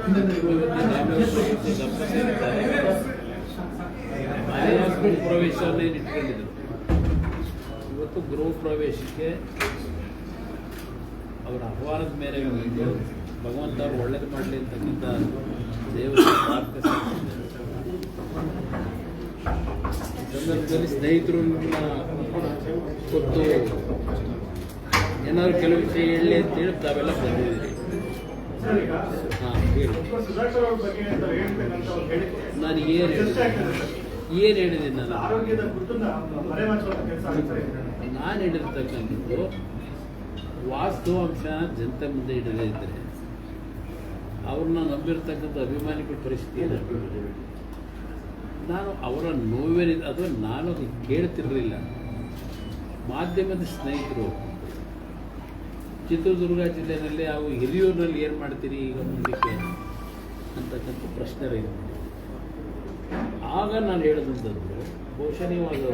ಗೃಹ ಪ್ರವೇಶವನ್ನೇ ಇಟ್ಕೊಂಡಿದ್ರು. ಇವತ್ತು ಗೃಹ ಪ್ರವೇಶಕ್ಕೆ ಅವರ ಆಹ್ವಾನದ ಮೇರೆಗೆ ಹೋಗಿದ್ದು ಭಗವಂತ ಅವರು ಒಳ್ಳೇದು ಮಾಡಲಿ ಅಂತಕ್ಕಂಥ ದೇವರ ಪ್ರಾರ್ಥನೆ. ಸಂದರ್ಭದಲ್ಲಿ ಸ್ನೇಹಿತರು ಕೊಟ್ಟು ಏನಾದ್ರು ಕೆಲವು ವಿಷಯ ಹೇಳಿ ಅಂತೇಳಿ ತಾವೆಲ್ಲ ಬಂದಿದ್ದೀರಿ. ಹಾಂ, ಹೇಳಿ. ನಾನು ಏನು ಹೇಳಿದ್ದೀನಿ ನಾನು ಹೇಳಿರ್ತಕ್ಕಂಥದ್ದು ವಾಸ್ತವಾಂಶ ಜನತೆ ಮುಂದೆ ಇಡದೇ ಇದ್ದರೆ ಅವ್ರನ್ನ ನಂಬಿರ್ತಕ್ಕಂಥ ಅಭಿಮಾನಿಗಳ ಪರಿಸ್ಥಿತಿ ಏನಾಗ್ತದೆ. ನಾನು ಅವರ ನೋವೇನಿದೆ ಅದು ನಾನು ಕೇಳ್ತಿರಲಿಲ್ಲ. ಮಾಧ್ಯಮದ ಸ್ನೇಹಿತರು ಚಿತ್ರದುರ್ಗ ಜಿಲ್ಲೆಯಲ್ಲಿ ಅವು ಹಿರಿಯೂರಿನಲ್ಲಿ ಏನು ಮಾಡ್ತೀರಿ ಈಗ ಮುಂದಕ್ಕೆ ಅಂತಕ್ಕಂಥ ಪ್ರಶ್ನೆ ರೈತ. ಆಗ ನಾನು ಹೇಳಿದಂಥದ್ದು ಬಹುಶಃ ನೀವು ಅದು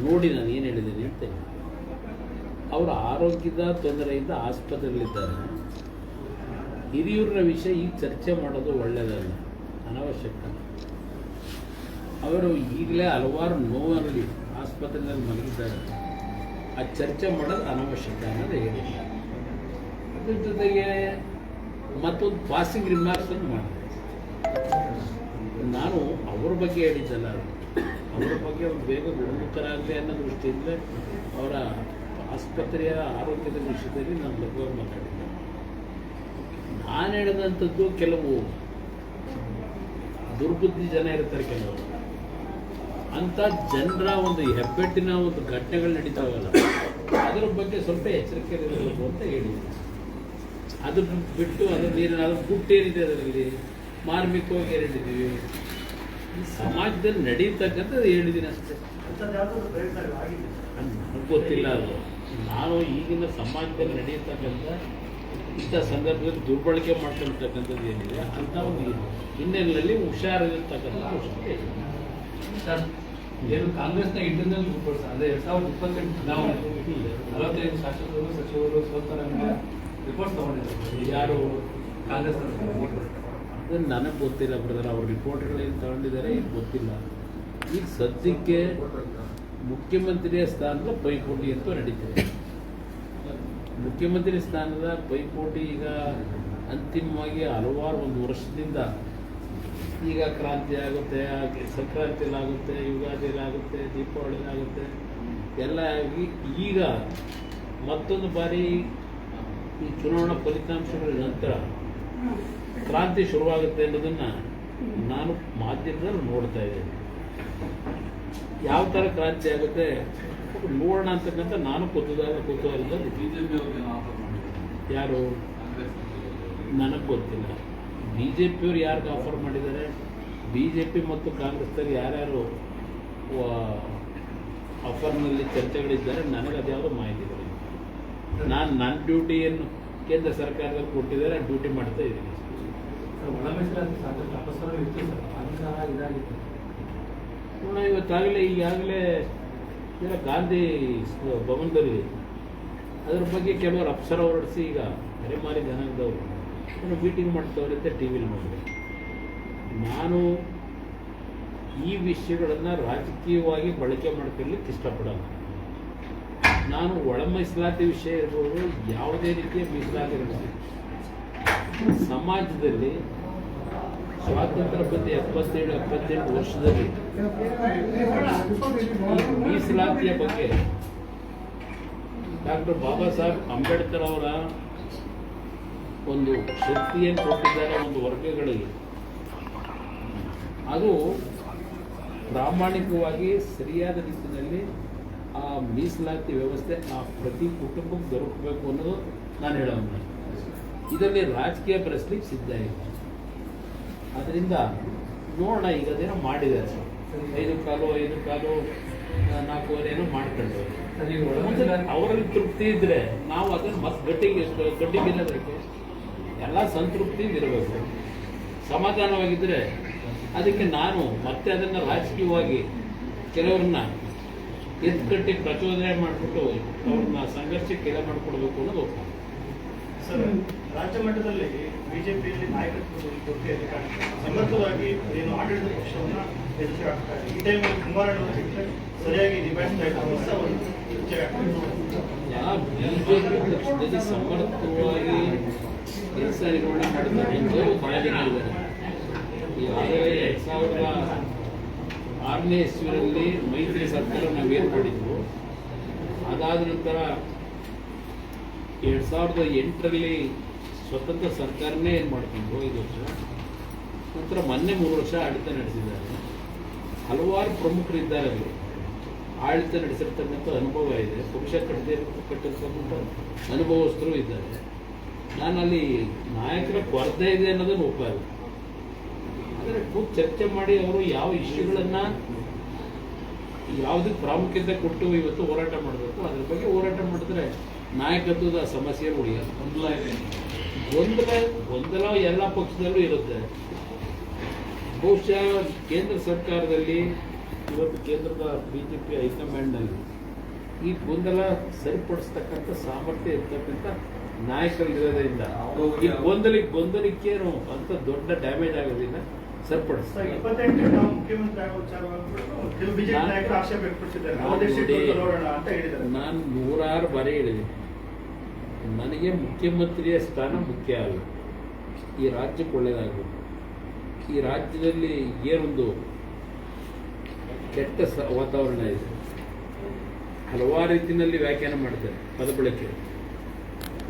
ನೋಡಿ ನಾನು ಏನು ಹೇಳಿದ್ದೀನಿ ಅಂತ. ಅವರ ಆರೋಗ್ಯದ ತೊಂದರೆಯಿಂದ ಆಸ್ಪತ್ರೆಯಲ್ಲಿದ್ದಾರೆ. ಹಿರಿಯೂರಿನ ವಿಷಯ ಈಗ ಚರ್ಚೆ ಮಾಡೋದು ಒಳ್ಳೆಯದಲ್ಲ, ಅನವಶ್ಯಕ. ಅವರು ಈಗಲೇ ಹಲವಾರು ನೋವಲ್ಲಿ ಆಸ್ಪತ್ರೆಯಲ್ಲಿ ಮಲಗಿದ್ದಾರೆ. ಆ ಚರ್ಚೆ ಮಾಡೋದು ಅನವಶ್ಯಕ ಅನ್ನೋದು ಹೇಳಿ. ಅದ್ರ ಜೊತೆಗೆ ಮತ್ತೊಂದು ಪಾಸಿಂಗ್ ರಿಮಾರ್ಕ್ಸ್ ಅನ್ನು ಮಾಡಿದೆ. ನಾನು ಅವ್ರ ಬಗ್ಗೆ ಹೇಳಿದ್ದಲ್ಲ, ಅವರ ಬಗ್ಗೆ ಅವ್ರು ಬೇಗ ಗುಣಮುಖರಾಗಲಿ ಅನ್ನೋ ದೃಷ್ಟಿಯಿಂದ ಅವರ ಆಸ್ಪತ್ರೆಯ ಆರೋಗ್ಯದ ವಿಷಯದಲ್ಲಿ ನಾನು ಲಘುವಾಗಿ ಮಾತಾಡಿದ್ದೆ. ನಾನು ಹೇಳಿದಂಥದ್ದು ಕೆಲವು ದುರ್ಬುದ್ಧಿ ಜನ ಇರ್ತಾರೆ, ಕೆಲವರು ಅಂಥ ಜನರ ಒಂದು ಹೆಬ್ಬೆಟ್ಟಿನ ಒಂದು ಘಟನೆಗಳು ನಡೀತಾವಲ್ಲ, ಅದರ ಬಗ್ಗೆ ಸ್ವಲ್ಪ ಎಚ್ಚರಿಕೆ ಇರಬೇಕು ಅಂತ ಹೇಳಿದ್ದೀನಿ. ಅದು ಬಿಟ್ಟು ಅದರಲ್ಲಿ ಗುಟ್ಟೇನಿದೆ, ಅದರಲ್ಲಿ ಮಾರ್ಮಿಕವಾಗಿ ಹೇಳಿದ್ದೀವಿ. ಈ ಸಮಾಜದಲ್ಲಿ ನಡೀತಕ್ಕಂಥದ್ದು ಹೇಳಿದ್ದೀನಿ ಅಷ್ಟೇ. ನನಗೆ ಗೊತ್ತಿಲ್ಲ ಅದು. ನಾನು ಈಗಿನ ಸಮಾಜದಲ್ಲಿ ನಡೆಯತಕ್ಕಂಥ ಇಂಥ ಸಂದರ್ಭದಲ್ಲಿ ದುರ್ಬಳಕೆ ಮಾಡ್ಕೊಳ್ತಕ್ಕಂಥದ್ದು ಏನಿದೆ ಅಂತ ಒಂದು ಹಿನ್ನೆಲೆಯಲ್ಲಿ ಹುಷಾರಿರ್ತಕ್ಕಂಥ ಅವಶ್ಯಕತೆ ಇದೆ. ಸರ್, ಏನು ಕಾಂಗ್ರೆಸ್ನ ಇಂಟರ್ನಲ್ ರಿಪೋರ್ಟ್ಸ್ ಅದೇ 2028 ಚುನಾವಣೆ 45 ಶಾಸಕರು ಸಚಿವರು ಸೋತಾರೆ ಅಂತ ರಿಪೋರ್ಟ್ಸ್ ತಗೊಂಡಿದ್ದಾರೆ. ಯಾರು? ಕಾಂಗ್ರೆಸ್. ಅದನ್ನು ನನಗೆ ಗೊತ್ತಿಲ್ಲ ಬ್ರದರ್. ಅವ್ರ ರಿಪೋರ್ಟ್ಗಳೇನು ತಗೊಂಡಿದ್ದಾರೆ ಈಗ ಗೊತ್ತಿಲ್ಲ. ಈಗ ಸದ್ಯಕ್ಕೆ ಮುಖ್ಯಮಂತ್ರಿಯ ಸ್ಥಾನದ ಪೈಪೋಟಿ ಅಂತೂ ನಡೀತಿದೆ. ಮುಖ್ಯಮಂತ್ರಿ ಸ್ಥಾನದ ಪೈಪೋಟಿ ಈಗ ಅಂತಿಮವಾಗಿ ಹಲವಾರು ಒಂದು ವರ್ಷದಿಂದ ಈಗ ಕ್ರಾಂತಿ ಆಗುತ್ತೆ, ಸಂಕ್ರಾಂತಿಯಲ್ಲಾಗುತ್ತೆ, ಯುಗಾದಿಯಲ್ಲಾಗುತ್ತೆ, ದೀಪಾವಳಿಲಾಗುತ್ತೆ, ಎಲ್ಲ ಆಗಿ ಈಗ ಮತ್ತೊಂದು ಬಾರಿ ಈ ಚುನಾವಣಾ ಫಲಿತಾಂಶಗಳ ನಂತರ ಕ್ರಾಂತಿ ಶುರುವಾಗುತ್ತೆ ಅನ್ನೋದನ್ನು ನಾನು ಮಾಧ್ಯಮದಲ್ಲಿ ನೋಡ್ತಾ ಇದ್ದೇನೆ. ಯಾವ ಥರ ಕ್ರಾಂತಿ ಆಗುತ್ತೆ ನೋಡೋಣ ಅಂತಕ್ಕಂಥ ನಾನು ಕುತೂಹಲದಲ್ಲಿ. ಬಿಜೆಪಿ ಯಾರು? ನನಗೆ ಗೊತ್ತಿಲ್ಲ. ಬಿ ಜೆ ಪಿಯವರು ಯಾರಿಗೆ ಆಫರ್ ಮಾಡಿದ್ದಾರೆ, ಬಿ ಜೆ ಪಿ ಮತ್ತು ಕಾಂಗ್ರೆಸ್ನಲ್ಲಿ ಯಾರ್ಯಾರು ಆಫರ್ನಲ್ಲಿ ಚರ್ಚೆಗಳಿದ್ದಾರೆ, ನನಗೆ ಅದ್ಯಾವುದೋ ಮಾಹಿತಿಗಳಿಲ್ಲ. ನಾನು ನನ್ನ ಡ್ಯೂಟಿಯನ್ನು ಕೇಂದ್ರ ಸರ್ಕಾರದಲ್ಲಿ ಕೊಟ್ಟಿದ್ದಾರೆ, ಡ್ಯೂಟಿ ಮಾಡ್ತಾ ಇದ್ದೀನಿ. ಇವತ್ತಾಗಲೇ ಈಗಾಗಲೇ ಗಾಂಧಿ ಭವನದಲ್ಲಿ ಅದ್ರ ಬಗ್ಗೆ ಕೆಲವರು ಅಪ್ಸರ ಹೊರಡಿಸಿ ಈಗ ಅರೆಮಾರಿ ಜನಾಂಗದವರು ಮೀಟಿಂಗ್ ಮಾಡ್ತವ್ರೆ ಅಂತ ಟಿ ವಿಲಿ ನೋಡಿದೆ. ನಾನು ಈ ವಿಷಯಗಳನ್ನು ರಾಜಕೀಯವಾಗಿ ಬಳಕೆ ಮಾಡ್ಕೊಳ್ಳಿಕ್ಕೆ ಇಷ್ಟಪಡಲ್ಲ. ನಾನು ಒಳ ಮೀಸಲಾತಿ ವಿಷಯ ಇರ್ಬೋದು, ಯಾವುದೇ ರೀತಿಯ ಮೀಸಲಾತಿ ಇರ್ಬೋದು, ಸಮಾಜದಲ್ಲಿ ಸ್ವಾತಂತ್ರ್ಯ ಬಂದು 77-78 ವರ್ಷದಲ್ಲಿ ಮೀಸಲಾತಿಯ ಬಗ್ಗೆ ಡಾಕ್ಟರ್ ಬಾಬಾ ಸಾಹೇಬ್ ಅಂಬೇಡ್ಕರ್ ಅವರ ಒಂದು ಶಕ್ತಿಯನ್ನು ಕೊಟ್ಟಿದ್ದಾರೆ ಒಂದು ವರ್ಗಗಳಿಗೆ. ಅದು ಪ್ರಾಮಾಣಿಕವಾಗಿ ಸರಿಯಾದ ರೀತಿಯಲ್ಲಿ ಆ ಮೀಸಲಾತಿ ವ್ಯವಸ್ಥೆ ಆ ಪ್ರತಿ ಕುಟುಂಬಕ್ಕೆ ದೊರಕಬೇಕು ಅನ್ನೋದು ನಾನು ಹೇಳೋಣ. ಇದರಲ್ಲಿ ರಾಜಕೀಯ ಬೆರೆಸ್ಲಿಕ್ಕೆ ಸಿದ್ಧ ಇದೆ. ಅದರಿಂದ ನೋಡೋಣ. ಈಗ ಅದೇನೋ ಮಾಡಿದ್ದಾರೆ, 5 ಕಾಲು 4 ಏನೋ ಮಾಡ್ಕೊಂಡು ಅವರಲ್ಲಿ ತೃಪ್ತಿ ಇದ್ರೆ ನಾವು ಅದನ್ನು ಮತ್ತೆ ಗಟ್ಟಿಗಿಲ್ಲದಕ್ಕೆ ಎಲ್ಲ ಸಂತೃಪ್ತಿಯಿಂದ ಇರಬೇಕು. ಸಮಾಧಾನವಾಗಿದ್ದರೆ ಅದಕ್ಕೆ ನಾನು ಮತ್ತೆ ಅದನ್ನು ರಾಜಕೀಯವಾಗಿ ಕೆಲವ್ರನ್ನ ಎತ್ಕಟ್ಟಿ ಪ್ರಚೋದನೆ ಮಾಡಿಬಿಟ್ಟು ಅವ್ರನ್ನ ಸಂಘರ್ಷಕ್ಕೆ ಕೆಲ ಮಾಡಿಕೊಡ್ಬೇಕು ಅನ್ನೋದು. ಸರ್ ರಾಜ್ಯ ಮಟ್ಟದಲ್ಲಿ ಬಿಜೆಪಿಯಲ್ಲಿ ನಾಯಕತ್ವ ಕೊರತೆ ಸಮರ್ಥವಾಗಿ ಏನು ಆಡಳಿತ ಪಕ್ಷವನ್ನ ಎದುರಿಸಿ ಆಗ್ತಾ ಇದೆ. ಈ ಟೈಮಲ್ಲಿ ಕುಮಾರಣ್ಣ ಸರಿಯಾಗಿ ನಿಭಾಯಿಸ್ತಾ ಇಲ್ಲ ಹೊಸ ಒಂದು ಚರ್ಚೆ ಬಿಜೆಪಿ ಪಕ್ಷದಲ್ಲಿ ಸಮರ್ಥವಾಗಿ ಕೆಲಸ ನಿರ್ವಹಣೆ ಮಾಡಿದ್ದಾರೆ ಎಂದು ಮಾಡಿದ್ದಾರೆ. ಈಗಾಗಲೇ 2006ನೇ ಇಸ್ವಿಯಲ್ಲಿ ಮೈತ್ರಿ ಸರ್ಕಾರ ನಾವೇನು ಮಾಡಿದ್ವು, ಅದಾದ ನಂತರ 2008ರಲ್ಲಿ ಸ್ವತಂತ್ರ ಸರ್ಕಾರನೇ ಏನು ಮಾಡ್ಕೊಂಡು 5 ವರ್ಷ, ನಂತರ ಮೊನ್ನೆ 3 ವರ್ಷ ಆಡಳಿತ ನಡೆಸಿದ್ದಾರೆ. ಹಲವಾರು ಪ್ರಮುಖರಿದ್ದಾರೆ ಅಲ್ಲಿ, ಆಡಳಿತ ನಡೆಸಿರ್ತಕ್ಕಂಥ ಅನುಭವ ಇದೆ, ಪಕ್ಷ ಕಟ್ಟಿರ್ತಕ್ಕಂಥ ಅನುಭವಸ್ಥರು ಇದ್ದಾರೆ. ನಾನು ಅಲ್ಲಿ ನಾಯಕರ ಕೊರತೆ ಇದೆ ಅನ್ನೋದನ್ನು ಒಪ್ಪಲ್ಲ. ಆದರೆ ಕೂತು ಚರ್ಚೆ ಮಾಡಿ ಅವರು ಯಾವ ಇಶ್ಯೂಗಳನ್ನು ಯಾವುದಕ್ಕೆ ಪ್ರಾಮುಖ್ಯತೆ ಕೊಟ್ಟು ಇವತ್ತು ಹೋರಾಟ ಮಾಡಬೇಕು ಅದ್ರ ಬಗ್ಗೆ ಹೋರಾಟ ಮಾಡಿದ್ರೆ ನಾಯಕತ್ವದ ಸಮಸ್ಯೆ ಉಳಿಯಲ್ಲ. ಗೊಂದಲ ಎಲ್ಲ ಪಕ್ಷದಲ್ಲೂ ಇರುತ್ತೆ. ಬಹುಶಃ ಕೇಂದ್ರ ಸರ್ಕಾರದಲ್ಲಿ ಇವತ್ತು ಕೇಂದ್ರದ ಬಿಜೆಪಿ ಹೈಕಮಾಂಡ್ನಲ್ಲಿ ಈ ಗೊಂದಲ ಸರಿಪಡಿಸ್ತಕ್ಕಂಥ ಸಾಮರ್ಥ್ಯ ಇರ್ತಕ್ಕಂಥ ನಾಯಕರಿರೋದ್ರಿಂದ ಈ ಗೊಂದಲಕ್ಕೇನು ಅಂತ ದೊಡ್ಡ ಡ್ಯಾಮೇಜ್ ಆಗೋದಿಲ್ಲ, ಸರಿಪಡಿಸ್ತಾರೆ. 28 ನಾವು ಮುಖ್ಯಮಂತ್ರಿ ಆಗೋ ವಿಚಾರವಾಗಿ ಕೆಲವು ಬಿಜೆಪಿ ನಾಯಕರು ಆಕ್ಷೇಪ ವ್ಯಕ್ತಪಡಿಸಿದ್ದಾರೆ. ನೋಡೋಣ ಅಂತ ಹೇಳಿದ್ದಾರೆ. ನಾನು 106 ಬಾರಿ ಹೇಳಿದೆ, ನನಗೆ ಮುಖ್ಯಮಂತ್ರಿಯ ಸ್ಥಾನ ಮುಖ್ಯ ಅಲ್ಲ, ಈ ರಾಜ್ಯಕ್ಕೆ ಒಳ್ಳೆಯದಾಗಬೇಕು. ಈ ರಾಜ್ಯದಲ್ಲಿ ಏನೊಂದು ಕೆಟ್ಟ ವಾತಾವರಣ ಇದೆ, ಹಲವಾರು ರೀತಿಯಲ್ಲಿ ವ್ಯಾಖ್ಯಾನ ಮಾಡ್ತಾರೆ ಪದ ಬಳಕೆ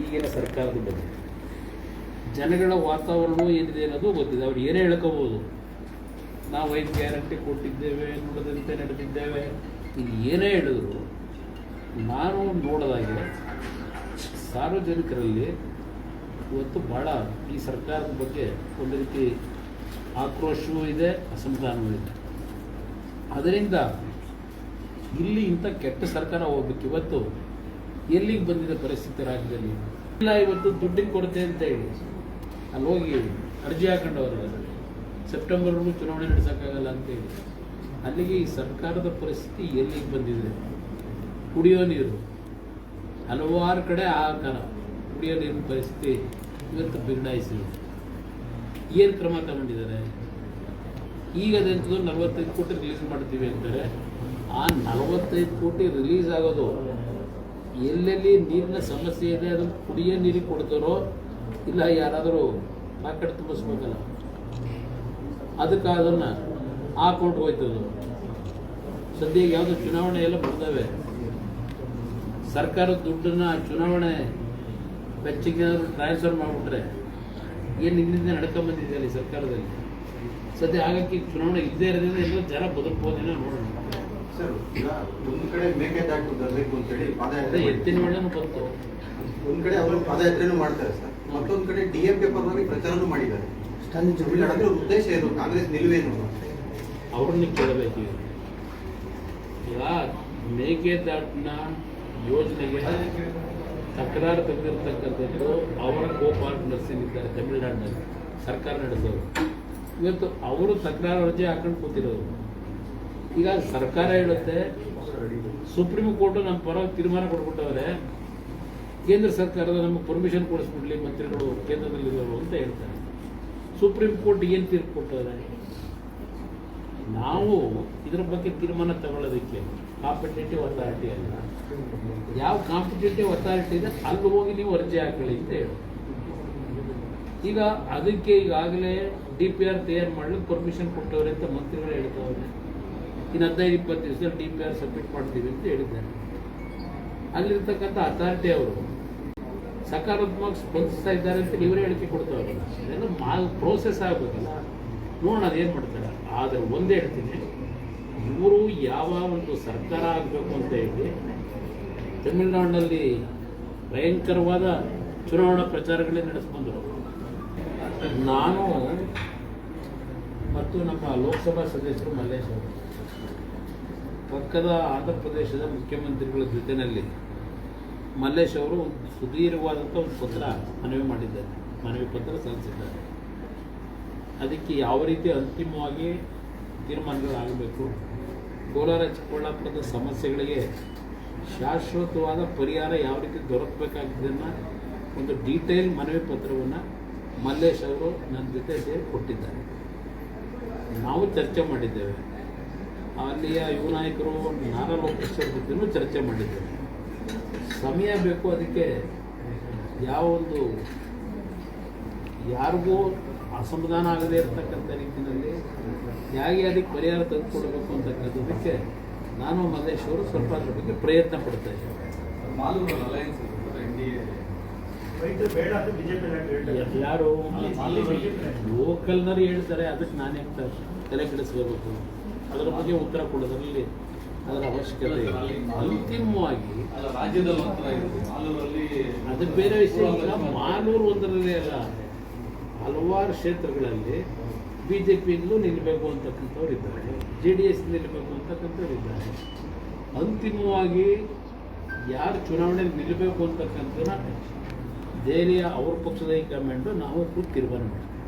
ಈಗಿನ ಸರ್ಕಾರದ ಬಗ್ಗೆ. ಜನಗಳ ವಾತಾವರಣ ಏನಿದೆ ಅನ್ನೋದು ಗೊತ್ತಿದೆ. ಅವ್ರು ಏನೇ ಹೇಳ್ಕೋಬೋದು, ನಾವು 5 ಗ್ಯಾರಂಟಿ ಕೊಟ್ಟಿದ್ದೇವೆ, ನುಡಿದಂತೆ ನಡೆದಿದ್ದೇವೆ, ಇದು ಏನೇ ಹೇಳಿದ್ರು ನಾನು ನೋಡೋದಾಗೆ ಸಾರ್ವಜನಿಕರಲ್ಲಿ ಇವತ್ತು ಭಾಳ ಈ ಸರ್ಕಾರದ ಬಗ್ಗೆ ಒಂದು ರೀತಿ ಆಕ್ರೋಶವೂ ಇದೆ, ಅಸಮಾಧಾನವೂ ಇದೆ. ಅದರಿಂದ ಇಲ್ಲಿ ಇಂಥ ಕೆಟ್ಟ ಸರ್ಕಾರ ಹೋಗ್ಬೇಕು. ಇವತ್ತು ಎಲ್ಲಿಗೆ ಬಂದಿದೆ ಪರಿಸ್ಥಿತಿ ರಾಜ್ಯದಲ್ಲಿ? ಇಲ್ಲ, ಇವತ್ತು ದುಡ್ಡಿನ ಕೊರತೆ ಅಂತ ಹೇಳಿ ಅಲ್ಲಿ ಹೋಗಿ ಅರ್ಜಿ ಹಾಕೊಂಡವ್ರು ಸೆಪ್ಟೆಂಬರ್ವರೆಗೂ ಚುನಾವಣೆ ನಡೆಸೋಕ್ಕಾಗಲ್ಲ ಅಂತೇಳಿ. ಅಲ್ಲಿಗೆ ಈ ಸರ್ಕಾರದ ಪರಿಸ್ಥಿತಿ ಎಲ್ಲಿಗೆ ಬಂದಿದೆ? ಕುಡಿಯೋ ನೀರು ಹಲವಾರು ಕಡೆ ಆಹಾರ, ಕುಡಿಯೋ ನೀರಿನ ಪರಿಸ್ಥಿತಿ ಇವತ್ತು ಬಿಗಡಾಯಿಸಿದೆ. ಏನು ಕ್ರಮ ತಗೊಂಡಿದ್ದಾರೆ? ಈಗ ಅದಂತೂ 45 ಕೋಟಿ ರಿಲೀಸ್ ಮಾಡ್ತೀವಿ ಅಂತಾರೆ. ಆ 45 ಕೋಟಿ ರಿಲೀಸ್ ಆಗೋದು ಎಲ್ಲೆಲ್ಲಿ ನೀರಿನ ಸಮಸ್ಯೆ ಇದೆ ಅದನ್ನು ಕುಡಿಯೋ ನೀರಿಗೆ ಕೊಡ್ತಾರೋ ಇಲ್ಲ ಯಾರಾದರೂ ಪಾಕೆಟ್ ತುಂಬಿಸ್ಬೇಕಲ್ಲ, ಅದಕ್ಕೆ ಅದನ್ನು ಹಾಕೊಂಡು ಹೋಯ್ತದು. ಸದ್ಯ ಯಾವುದೋ ಚುನಾವಣೆ ಎಲ್ಲ ಬರ್ತಾವೆ, ಸರ್ಕಾರದ ದುಡ್ಡನ್ನು ಚುನಾವಣೆ ವೆಚ್ಚಕ್ಕೆ ಟ್ರಾನ್ಸ್ಫರ್ ಮಾಡಿಬಿಟ್ರೆ ಏನು ಹಿಂದಿಂದ ನಡ್ಕೊಂಬಂದಿದೆ ಈ ಸರ್ಕಾರದಲ್ಲಿ. ಸದ್ಯ ಹಾಗಾಗಿ ಚುನಾವಣೆ ಇಲ್ಲದೇ ಇರೋದ್ರಿಂದ ಎಲ್ಲ ಜನ ಬದುಕಬಹುದೇನೋ ನೋಡೋಣ. ಸರ್, ಈಗ ಒಂದು ಕಡೆ ಮೇಕೆದಾಟು ಬರಬೇಕು ಅಂತೇಳಿ ಪಾದಯಾತ್ರೆ ಎತ್ತಿನ ವೇಳೆನೂ ಬಂತು. ಒಂದ್ ಕಡೆ ಅವರು ಪಾದಯಾತ್ರೆನೂ ಮಾಡ್ತಾರೆ ಸರ್, ಮತ್ತೊಂದ್ ಕಡೆ DMK ಪರವಾಗಿ ಪ್ರಚಾರನೂ ಮಾಡಿದ್ದಾರೆ. ತಮಿಳುನಾಡಿನ ಉದ್ದೇಶ ಏನು, ಕಾಂಗ್ರೆಸ್ ನಿಲುವೇನು? ಅವ್ರನ್ನ ಕೇಳಬೇಕು. ಈಗ ಮೇಕೆದಾಟಿನ ಯೋಜನೆಗೆ ತಕರಾರು ತೆಗೆದಿರ್ತಕ್ಕಂಥದ್ದು ಅವರ ಕೋಪಾರ್ಟ್ನರ್ಸ್ ಏನಿದ್ದಾರೆ ತಮಿಳುನಾಡಿನಲ್ಲಿ ಸರ್ಕಾರ ನಡೆಸೋರು. ಇವತ್ತು ಅವರು ತಕರಾರು ಅರ್ಜಿ ಹಾಕೊಂಡು ಕೂತಿರೋರು. ಈಗ ಸರ್ಕಾರ ಹೇಳುತ್ತೆ, ಸುಪ್ರೀಂ ಕೋರ್ಟ್ ನಮ್ಮ ಪರವಾಗಿ ತೀರ್ಮಾನ ಕೊಟ್ಬಿಟ್ಟವ್ರೆ, ಕೇಂದ್ರ ಸರ್ಕಾರದ ನಮಗೆ ಪರ್ಮಿಷನ್ ಕೊಡಿಸ್ಬಿಡ್ಲಿ ಮಂತ್ರಿಗಳು ಕೇಂದ್ರದಲ್ಲಿರೋರು ಅಂತ ಹೇಳ್ತಾರೆ. ಸುಪ್ರೀಂ ಕೋರ್ಟ್ ಏನು ತೀರ್ಪು ಕೊಟ್ಟವ್ರೆ? ನಾವು ಇದರ ಬಗ್ಗೆ ತೀರ್ಮಾನ ತಗೊಳ್ಳೋದಕ್ಕೆ ಕಾಂಪಿಟೇಟಿವ್ ಅಥಾರಿಟಿ ಅಲ್ಲ. ಯಾವ ಕಾಂಪಿಟೇಟಿವ್ ಅಥಾರಿಟಿ ಇದೆ ಅಲ್ಲಿ ಹೋಗಿ ನೀವು ಅರ್ಜಿ ಹಾಕೊಳ್ಳಿ ಅಂತ ಹೇಳಿ. ಈಗ ಅದಕ್ಕೆ ಈಗಾಗಲೇ DPR ತಯಾರು ಮಾಡಲಿಕ್ಕೆ ಪರ್ಮಿಷನ್ ಕೊಟ್ಟವ್ರೆ ಅಂತ ಮಂತ್ರಿಗಳು ಹೇಳ್ತವ್ರೆ. ಇನ್ನು 15-20 ದಿವಸದಲ್ಲಿ DPR ಸಬ್ಮಿಟ್ ಮಾಡ್ತೀವಿ ಅಂತ ಹೇಳಿದ್ದಾರೆ. ಅಲ್ಲಿರ್ತಕ್ಕಂಥ ಅಥಾರಿಟಿ ಅವರು ಸಕಾರಾತ್ಮಕ ಸ್ಪಂದಿಸ್ತಾ ಇದ್ದಾರೆ ಅಂತ ಇವರೇ ಹೇಳಿಕೆ ಕೊಡ್ತವ್ರೆ. ಇದೆಲ್ಲ ಪ್ರೋಸೆಸ್ ಆಗಬೇಕಲ್ಲ, ನೋಡೋಣ ಅದೇನು ಮಾಡ್ತಾರೆ. ಆದರೆ ಒಂದೇ ಹೇಳ್ತೀನಿ, ಇವರು ಯಾವ ಒಂದು ಸರ್ಕಾರ ಆಗಬೇಕು ಅಂತ ಹೇಳಿ ತಮಿಳುನಾಡಿನಲ್ಲಿ ಭಯಂಕರವಾದ ಚುನಾವಣಾ ಪ್ರಚಾರಗಳೇ ನಡೆಸ್ಬಂದರು. ನಾನು ಮತ್ತು ನಮ್ಮ ಲೋಕಸಭಾ ಸದಸ್ಯರು ಮಲ್ಲೇಶ್ ಅವರು ಪಕ್ಕದ ಆಂಧ್ರ ಪ್ರದೇಶದ ಮುಖ್ಯಮಂತ್ರಿಗಳ ಜೊತೆಯಲ್ಲಿ ಮಲ್ಲೇಶ್ ಅವರು ಸುದೀರ್ಘವಾದಂಥ ಒಂದು ಪತ್ರ ಮನವಿ ಪತ್ರ ಸಲ್ಲಿಸಿದ್ದಾರೆ. ಅದಕ್ಕೆ ಯಾವ ರೀತಿ ಅಂತಿಮವಾಗಿ ತೀರ್ಮಾನಗಳಾಗಬೇಕು, ಕೋಲಾರ ಚಿಕ್ಕಬಳ್ಳಾಪುರದ ಸಮಸ್ಯೆಗಳಿಗೆ ಶಾಶ್ವತವಾದ ಪರಿಹಾರ ಯಾವ ರೀತಿ ದೊರಕಬೇಕಾಗಿದ್ದನ್ನು ಒಂದು ಡೀಟೇಲ್ ಮನವಿ ಪತ್ರವನ್ನು ಮಲ್ಲೇಶ್ ಅವರು ನನ್ನ ಜೊತೆ ಸೇರಿ ಕೊಟ್ಟಿದ್ದಾರೆ. ನಾವು ಚರ್ಚೆ ಮಾಡಿದ್ದೇವೆ. ಅಲ್ಲಿಯ ಯುವ ನಾಯಕರು ನಾರಾ ಲೋಕೇಶ್ ಅವ್ರ ಜೊತೆನೂ ಚರ್ಚೆ ಮಾಡಿದ್ದೇವೆ. ಸಮಯ ಬೇಕು, ಅದಕ್ಕೆ ಯಾವ ಒಂದು ಯಾರಿಗೂ ಅಸಮಾಧಾನ ಆಗದೇ ಇರತಕ್ಕಂಥ ರೀತಿಯಲ್ಲಿ ಹೇಗೆ ಅದಕ್ಕೆ ಪರಿಹಾರ ತೆಗೆದುಕೊಡ್ಬೇಕು ಅಂತಕ್ಕಂಥದ್ದಕ್ಕೆ ನಾನು ಮಲ್ಲೇಶ್ ಅವರು ಸ್ವಲ್ಪ ಅದ್ರ ಬಗ್ಗೆ ಪ್ರಯತ್ನ ಪಡ್ತಾ ಇದ್ದೇವೆ. ಮಾಲೂರು ಅಲಯನ್ಸ್ ರೈತರು ಬೇಡ ಅಂತ ಬಿಜೆಪಿ ಯಾರು ಅಲ್ಲಿ ಬಿಜೆಪಿ ಲೋಕಲ್ನರು ಹೇಳ್ತಾರೆ, ಅದಕ್ಕೆ ನಾನೇ ತಲೆ ಕೆಡಿಸ್ಕೋಬೇಕು, ಅದರ ಬಗ್ಗೆ ಉತ್ತರ ಕೊಡೋದ್ರಲ್ಲಿ ಅದರ ಅವಶ್ಯಕತೆ ಇಲ್ಲ. ಅಂತಿಮವಾಗಿ ಅಲ್ಲ, ರಾಜ್ಯದಲ್ಲಿ ಒಂಥರ ಇದೆ, ಮಾಲೂರಲ್ಲಿ ಅದು ಬೇರೆ ವಿಷಯ. ಈಗ ಮಾಲೂರು ಒಂದರಲ್ಲೇ ಅಲ್ಲ, ಹಲವಾರು ಕ್ಷೇತ್ರಗಳಲ್ಲಿ BJPಯಿಂದಲೂ ನಿಲ್ಲಬೇಕು ಅಂತಕ್ಕಂಥವ್ರು ಇದ್ದಾರೆ, JDS ನಿಲ್ಲಬೇಕು ಅಂತಕ್ಕಂಥವ್ರು ಇದ್ದಾರೆ. ಅಂತಿಮವಾಗಿ ಯಾರು ಚುನಾವಣೆಯಲ್ಲಿ ನಿಲ್ಲಬೇಕು ಅಂತಕ್ಕಂಥ ದೆಹಲಿಯ ಅವ್ರ ಪಕ್ಷದ ಹೈಕಮಾಂಡು ನಾವು ಕೂತು ತೀರ್ಮಾನ ಮಾಡ್ತೀವಿ.